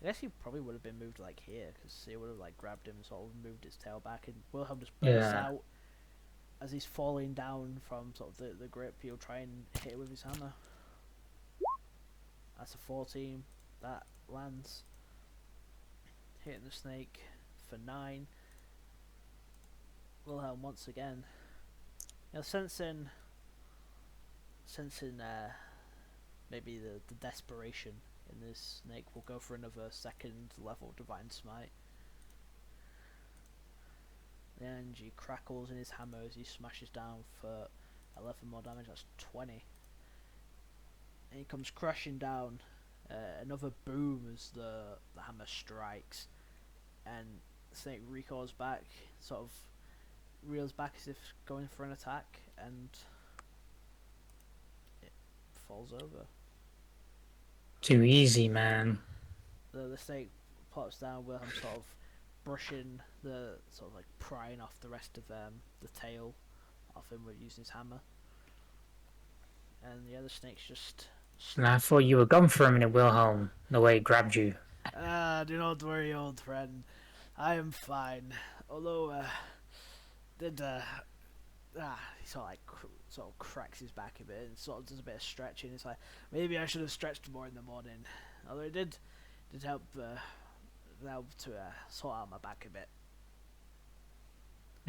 I guess he probably would have been moved like here because he would have like grabbed him and sort of moved its tail back, and Wilhelm just bursts out as he's falling down from sort of the grip. He'll try and hit it with his hammer. That's a 14. That lands. Hitting the snake for 9. Wilhelm once again. Sensing maybe the desperation in this snake, will go for another 2nd level divine smite. And he crackles in his hammer as he smashes down for 11 more damage. That's 20. And he comes crashing down. Another boom as the hammer strikes, and the snake recoils back, sort of reels back as if going for an attack, and it falls over. Too easy, man. The snake plops down. Wilhelm sort of brushing the sort of like prying off the rest of the tail off him with using his hammer. And the other snake's just. And I thought you were gone for a minute, Wilhelm. The way he grabbed you. Do not worry, old friend. I am fine. Although, he sort of like sort of cracks his back a bit and sort of does a bit of stretching. It's like maybe I should have stretched more in the morning. Although it did help to sort out my back a bit.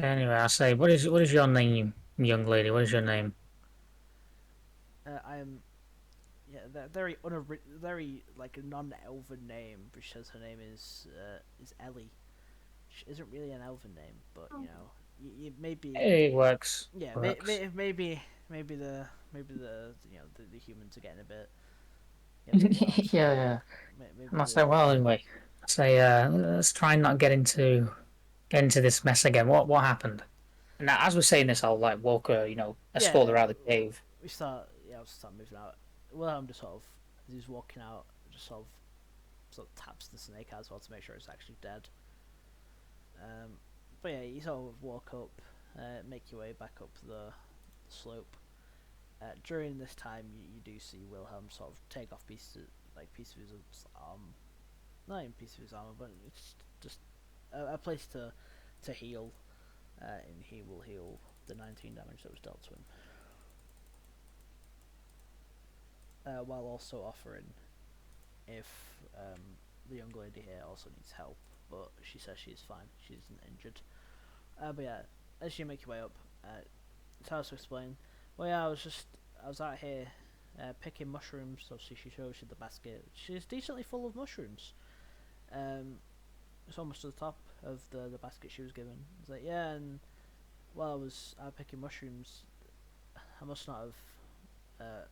Anyway, I say, what is your name, young lady? What is your name? I am. Yeah, very very like a non-elven name, which says her name is Ellie. Which isn't really an elven name, but you know, you maybe It works. yeah, Works. maybe the you know the humans are getting a bit. Yeah. Maybe And I say, well, anyway, I say, let's try and not get into this mess again. What happened? Now, as we're saying this, I'll like walk her, escort her out of the cave. We start moving out. Wilhelm just sort of as he's walking out, just sort of taps the snake as well to make sure it's actually dead. But yeah, you sort of walk up, make your way back up the slope. During this time, you do see Wilhelm sort of take off pieces of his arm, not even piece of his armor, but it's just a place to heal, and he will heal the 19 damage that was dealt to him. While also offering if the young lady here also needs help, but she says she's fine, she isn't injured. But yeah, as you make your way up, it's hard to explain. Well, yeah, I was out here picking mushrooms. Obviously, she shows you the basket. She's decently full of mushrooms. It's almost to the top of the basket she was given. It's like, yeah, and while I was out picking mushrooms, I must not have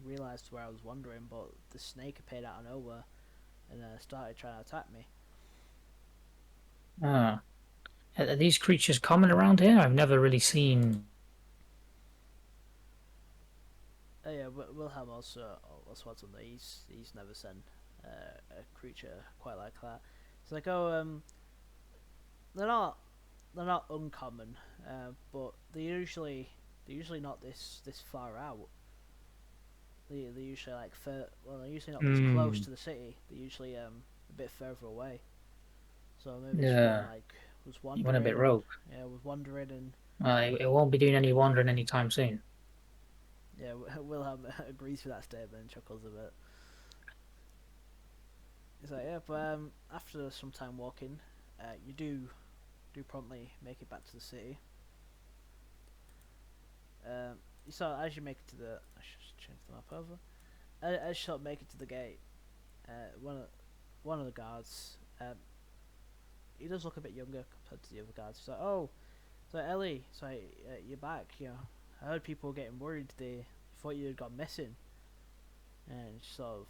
realised where I was wandering, but the snake appeared out of nowhere and started trying to attack me. Ah, are these creatures common around here? I've never really seen. Yeah, Wilhelm also what's on there. He's never seen a creature quite like that. It's like, they're not uncommon, but they're usually not this far out. They're usually like they're usually not this close to the city. They're usually a bit further away. So maybe someone was wandering. You went a bit rogue. Yeah, was wandering and. It won't be doing any wandering anytime soon. Yeah, Wilhelm agrees with that statement and chuckles a bit. He's like, yeah, but after some time walking, you do promptly make it back to the city. You saw as you make it to the. I should just change the map over. As you sort of make it to the gate, one of the guards, he does look a bit younger compared to the other guards. He's like, oh, so Ellie, so you're back. You know, I heard people were getting worried. They thought you had gone missing, and she sort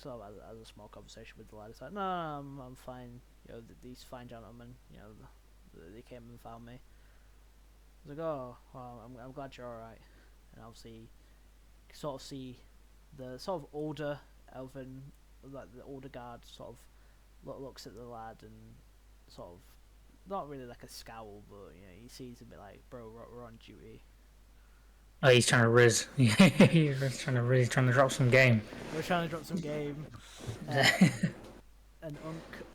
of has a small conversation with the lad. It's like, no, I'm fine. You know, these fine gentlemen, you know, they came and found me. I was like, oh, well, I'm glad you're all right. And obviously, you sort of see the sort of older elven, like the older guard, sort of looks at the lad and sort of not really like a scowl, but you know, he sees a bit like, bro, we're on duty. Oh, he's trying to riz. He's trying to riz. He's trying to drop some game. We're trying to drop some game. And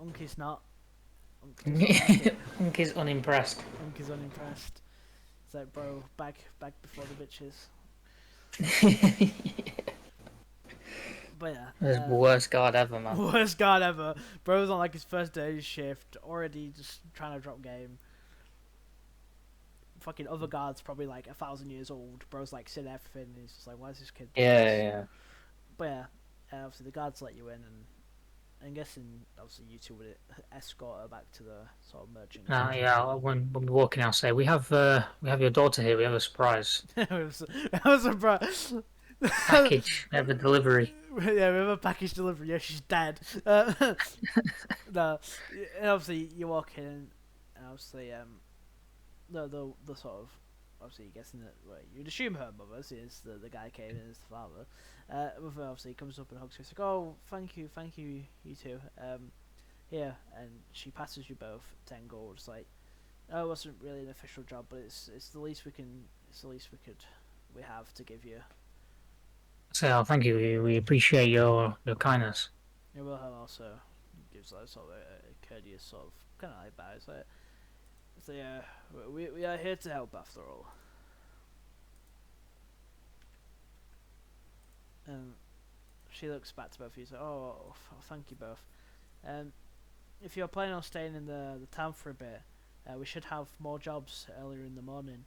Unk is not. Unk is unimpressed. Unk is unimpressed. It's like, bro, back before the bitches. But yeah. That's the worst guard ever, man. Worst guard ever. Bro's on like his first day's shift, already just trying to drop game. Fucking other guards probably like 1,000 years old. Bro's like seen everything and he's just like, why is this kid doing this? Yeah. But yeah, obviously the guards let you in, and I'm guessing obviously you two would escort her back to the sort of merchant. Yeah. When we're walking out, say we have your daughter here. We have a surprise. That was a surprise. Package. We have a delivery. Yeah, we have a package delivery. Yeah, she's dead. No, and obviously you walk in, and obviously the sort of obviously guessing that, well, you'd assume her mother, since the guy came in as the father. Mother obviously comes up and hugs you. It's like, oh, thank you, you two. Here, and she passes you both 10 gold. It's like, oh, it wasn't really an official job, but it's the least we can, it's the least we have to give you. So, oh, thank you. We appreciate your kindness. Yeah, Wilhelm also gives like sort of a courteous sort of kind of like bow. It's like, yeah, we are here to help after all. Um, she looks back to both of you. So, oh, thank you both. Um, if you're planning on staying in the town for a bit, we should have more jobs earlier in the morning.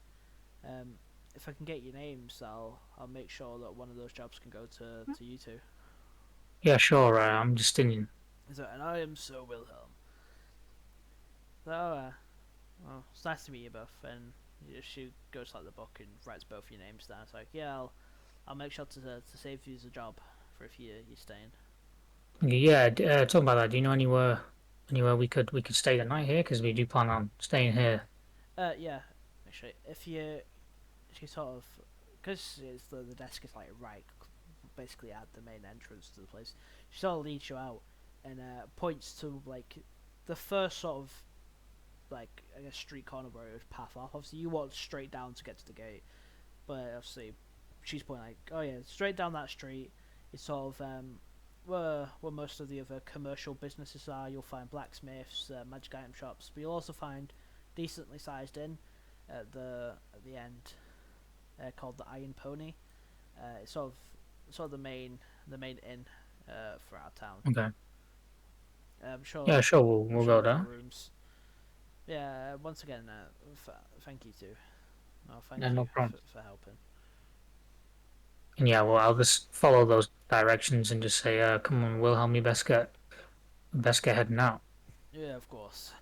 Um, if I can get your names, I'll make sure that one of those jobs can go to you two. Yeah, sure. I'm Justinian. So, and I am Sir Wilhelm. So, well, it's nice to meet you both. And she goes to like the book and writes both your names down. It's like, yeah, I'll make sure to save you the job for if you're staying. Yeah, talking about that. Do you know anywhere we could stay the night here? Because we do plan on staying here. Yeah, actually, if you she sort of, because the desk is like right basically at the main entrance to the place, she sort of leads you out and points to like the first sort of like I guess street corner where it would path off. Obviously you walk straight down to get to the gate, but obviously she's pointing like, oh yeah, straight down that street. It's sort of where most of the other commercial businesses are. You'll find blacksmiths, magic item shops, but you'll also find decently sized inn at the end, called the Iron Pony. It's sort of the main inn for our town. Okay. I'm sure. Yeah, sure. I'm We'll sure go there are there. rooms. Yeah. Once again, thank you too. No, Yeah, thank no you problem. for helping. And yeah, well, I'll just follow those directions and just say, "Come on, Wilhelm, you best get heading out." Yeah, of course.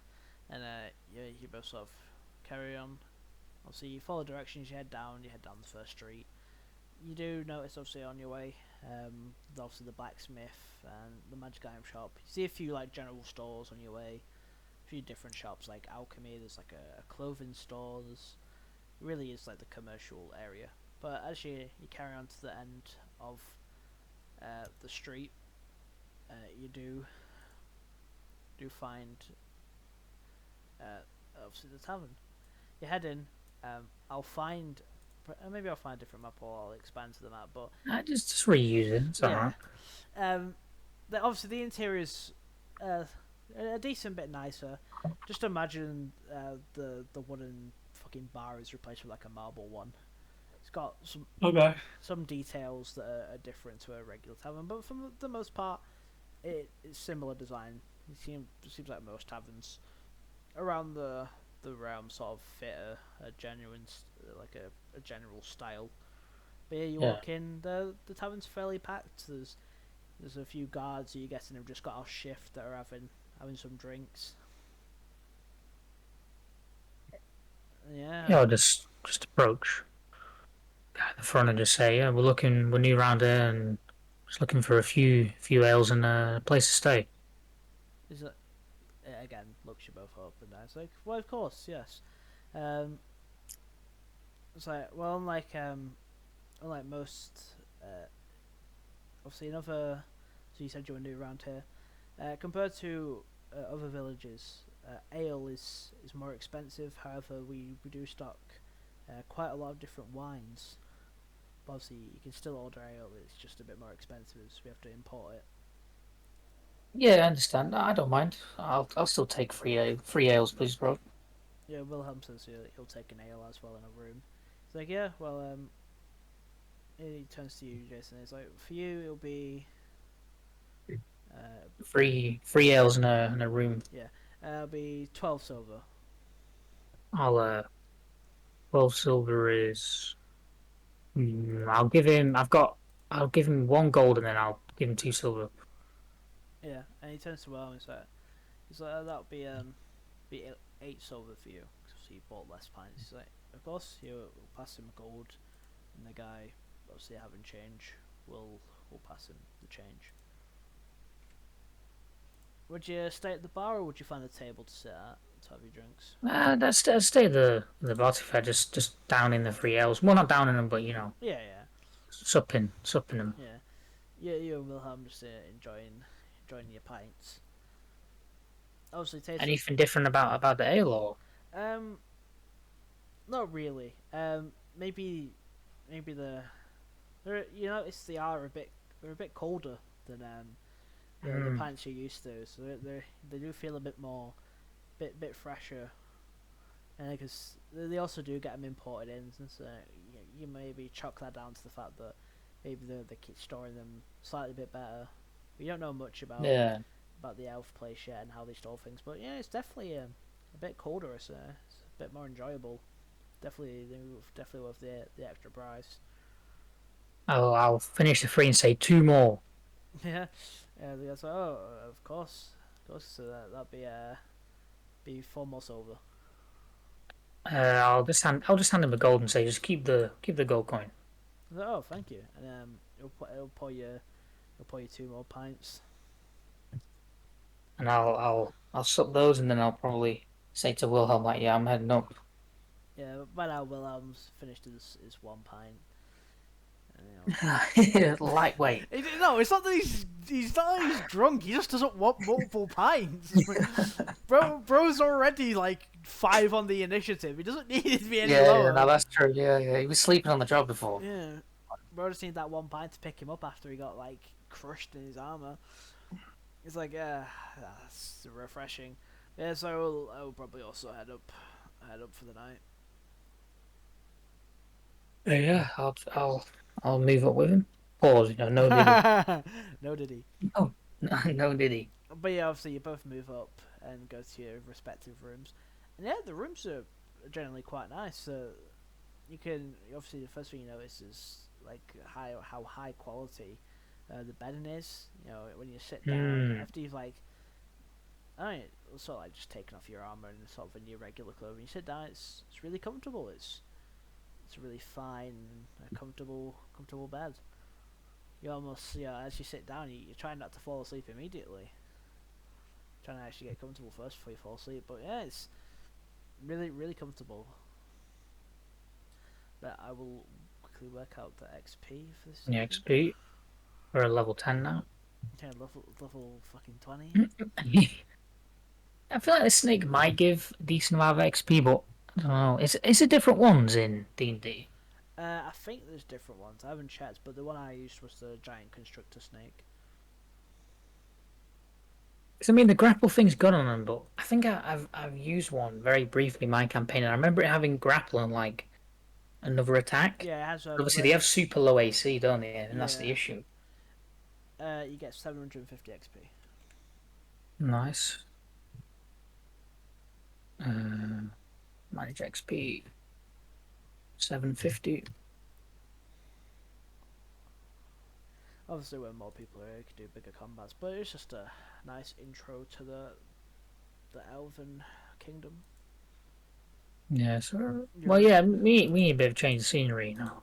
And yeah, you both sort of carry on. Obviously, you follow directions. You head down. You head down the first street. You do notice, obviously, on your way, obviously the blacksmith and the magic item shop. You see a few like general stores on your way. A few different shops like alchemy. There's like a clothing store. There's really is like the commercial area. But as you carry on to the end of the street, you do find obviously the tavern. You head in. I'll find maybe I'll find a different map or I'll expand to the map. But Just reuse it. It's yeah, alright. um, obviously the interior's uh, a decent bit nicer. Just imagine the wooden fucking bar is replaced with like a marble one. It's got Okay. some details that are different to a regular tavern, but for the most part, it's similar design. It seems like most taverns around the realm sort of fit a genuine like a general style. But yeah, you Yeah. walk in, the tavern's fairly packed. There's a few guards who you guessing have just got off shift that are having some drinks. Yeah, Yeah, I'll just approach at the front and just say, "Yeah, we're new around here and just looking for a few ales and a place to stay." is it again? Looks you both up and down. It's like, well, of course, yes. Um, it's like, well, unlike most, obviously another. So you said you were new around here. Compared to other villages, ale is more expensive. However, we do stock quite a lot of different wines. But obviously, you can still order ale. It's just a bit more expensive, so we have to import it. Yeah, I understand. I don't mind. I'll still take free ales, please, bro. Yeah, Wilhelm says he'll take an ale as well in a room. He's like, yeah, well, he turns to you, Jason. He's like, for you, it'll be, uh, Free ales in a room. yeah, it'll be 12 silver. I'll 12 silver is. I'll give him. I'll give him 1 gold and then I'll give him 2 silver. Yeah, and he turns to Wilhelm and he's like, that'll be 8 silver for you. So you bought less pints. He's like, of course, you will pass him a gold, and the guy, obviously having change, will pass him the change. Would you stay at the bar or would you find a table to sit at? to have your drinks? I'd stay at the bar to fair, just down in the three L's. Well, not down in them, but Yeah, yeah, supping them. yeah. Yeah, you and Wilhelm just enjoying your pints. Obviously, taste Anything different about the ale, or um, not really. Maybe you notice they're a bit colder than the mm, pints you're used to, so they do feel a bit more, bit fresher. And because they also do get them imported in, so you maybe chalk that down to the fact that maybe they keep storing them slightly bit better. We don't know much yeah. about the elf place yet and how they store things, but yeah, it's definitely a bit colder. It's a bit more enjoyable. Definitely worth the extra price. I'll finish the three and say two more. Yeah, yeah. They go, so, oh, of course. So that'd be 4 more silver. I'll just hand him a gold and say just keep the gold coin, So, oh, thank you. And it'll pour you 2 more pints. and I'll sup those, and then I'll probably say to Wilhelm like, yeah, I'm heading up. Yeah, by now Wilhelm's finished his 1 pint. You Lightweight. no, it's not that he's not that he's drunk. He just doesn't want multiple pints. Bro's already like 5 on the initiative. He doesn't need it to be any Yeah, lower. no, that's true. Yeah. He was sleeping on the job before. Yeah, bro just needed that 1 pint to pick him up after he got like crushed in his armor. It's like, yeah, that's refreshing. Yeah, so I'll probably also head up for the night. Yeah, I'll move up with him. Pause. No diddy. No, did he? No, no diddy. But yeah, obviously you both move up and go to your respective rooms, and yeah, the rooms are generally quite nice. So you can obviously the first thing you notice is like how high quality the bedding is. When you sit down after you've like, I sort of like just taken off your armor and sort of in your regular clothes. When you sit down, it's really comfortable. It's a really fine, comfortable bed. You almost, as you sit down, you're trying not to fall asleep immediately. Trying to actually get comfortable first before you fall asleep. But yeah, it's really, really comfortable. But I will quickly work out the XP for this. Yeah, XP. We're at level 10 now. Yeah, level fucking 20. I feel like the snake might give a decent amount of XP, but I don't know. Is it different ones in D&D? I think there's different ones. I haven't checked, but the one I used was the giant constrictor snake. Because I mean, the grapple thing's good on them, but I think I've used one very briefly in my campaign, and I remember it having grapple and like another attack. Yeah, it has a. Obviously, they have super low AC, don't they? And that's the Yeah. issue. You get 750 XP. Nice. Manage XP. 750. Obviously, when more people are here, you can do bigger combats, but it's just a nice intro to the Elven Kingdom. Yeah, so well, yeah, we need a bit of change of scenery now.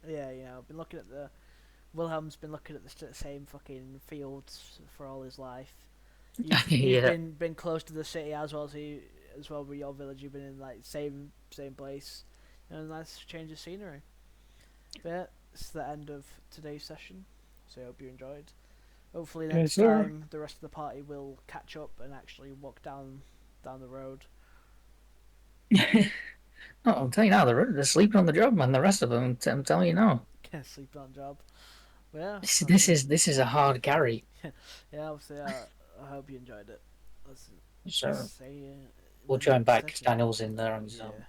Yeah, I've been looking at Wilhelm's been looking at the same fucking fields for all his life. You've Yeah. been close to the city as well with your village. You've been in like same place, and a nice change of scenery. But yeah, it's the end of today's session, so I hope you enjoyed. Hopefully next time the rest of the party will catch up and actually walk down the road. Oh, I'm telling you now, they're sleeping on the job, man. The rest of them, I'm telling you now. Sleep on job. But yeah, This is a hard carry. yeah. Obviously, I hope you enjoyed it. So Say, we'll join back. Daniel's in there on his own. Yeah.